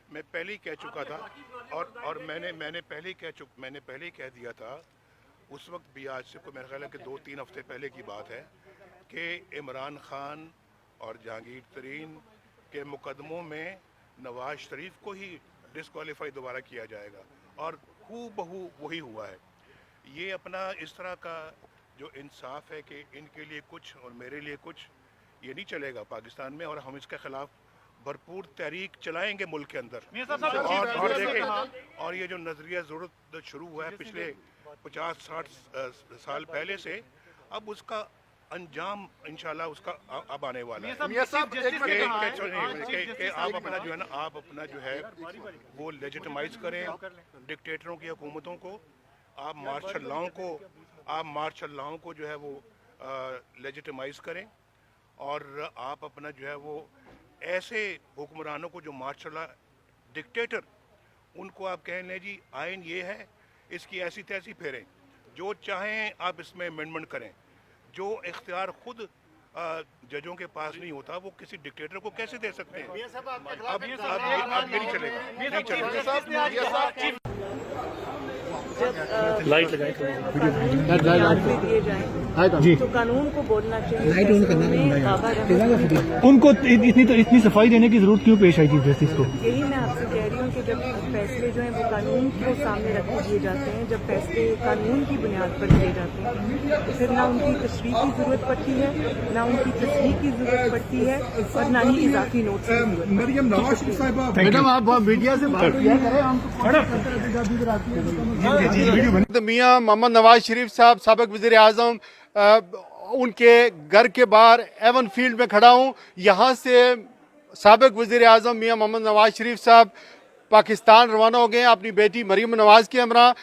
मैं पहले ही कह चुका था और मैंने पहले ही कह दिया था उस वक्त भी, आज से कोई मेरा ख्याल है कि 2-3 हफ्ते पहले की बात है, कि इमरान खान और जहांगीर तरीन के मुकदमों में नवाज शरीफ को ही डिस्क्वालीफाई दोबारा किया जाएगा, और हूबहू वही हुआ है। ये अपना इस तरह का जो इंसाफ है कि इनके लिए कुछ और मेरे लिए कुछ, ये नहीं चलेगा पाकिस्तान में, और हम इसके खिलाफ भरपूर तहरीक चलाएंगे मुल्क के अंदर। और देखें, और ये जो नजरिया ज़रूरत शुरू हुआ है पिछले 50-60 साल पहले से, अब उसका अंजाम इंशाल्लाह उसका अब आने वाला है। कि आप अपना जो है ना, आप अपना जो है वो लेजिटिमाइज करें डिक्टेटरों की हुकूमतों को, आप मार्शल लॉ को जो है वो लेजिटिमाइज करें, और आप अपना जो है वो ऐसे हुक्मरानों को जो मार्शल डिक्टेटर, उनको आप कहें नहीं जी आइन ये है, इसकी ऐसी तैसी फेरें, जो चाहें आप इसमें अमेंडमेंट करें। जो इख्तियार खुद जजों के पास नहीं होता, वो किसी डिक्टेटर को कैसे दे सकते हैं? अब ये नहीं चलेगा। लाइट लगाए दिए जाए तो कानून को बोलना चाहिए। उनको इतनी सफाई देने की जरूरत क्यों पेश आई थी जस्टिस को? यही मैं आपसे कह रही हूँ कि जब फैसले जो हैं वो कानून को सामने रख दिए जाते हैं, जब फैसले कानून की बुनियाद पर दिए जाते हैं, तो फिर ना उनकी तशरीह की जरूरत पड़ती है, ना उनकी तस्दीक की जरूरत पड़ती है, और ना ही इजाफी नोट की जरूरत। मरियम नवाज शरीफ साहिबा, मैडम आप मीडिया से बात किया करें। तो मियाँ मोहम्मद नवाज शरीफ साहब साबिक वज़ीर आज़म, उनके घर के बाहर एवन फील्ड में खड़ा हूँ। यहाँ से साबिक वज़ीर आज़म मियाँ मोहम्मद नवाज शरीफ साहब पाकिस्तान रवाना हो गए हैं अपनी बेटी मरीम नवाज़ के हमरा।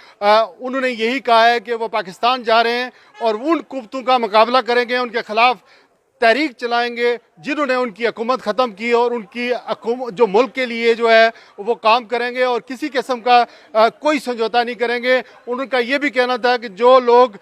उन्होंने यही कहा है कि वो पाकिस्तान जा रहे हैं और उन कुफ्तों का मुकाबला करेंगे, उनके खिलाफ तहरीक चलाएंगे जिन्होंने उनकी हुकूमत ख़त्म की, और उनकी जो मुल्क के लिए जो है वो काम करेंगे, और किसी किस्म का कोई समझौता नहीं करेंगे। उनका ये भी कहना था कि जो लोग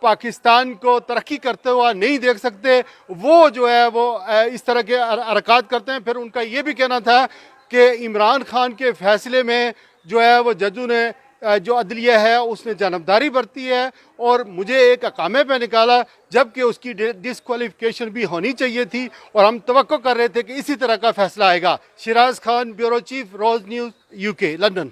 पाकिस्तान को तरक्की करते हुआ नहीं देख सकते, वो जो है वो इस तरह के हरकत करते हैं। फिर उनका ये भी कहना था कि इमरान खान के फैसले में जो है वो जजों ने, जो अदलिया है उसने जानबदारी बरती है, और मुझे एक अकामे पे निकाला जबकि उसकी डिस्क्वालिफिकेशन भी होनी चाहिए थी, और हम तवक्को कर रहे थे कि इसी तरह का फैसला आएगा। शिराज खान, ब्यूरो चीफ, रोज न्यूज़, UK, लंदन।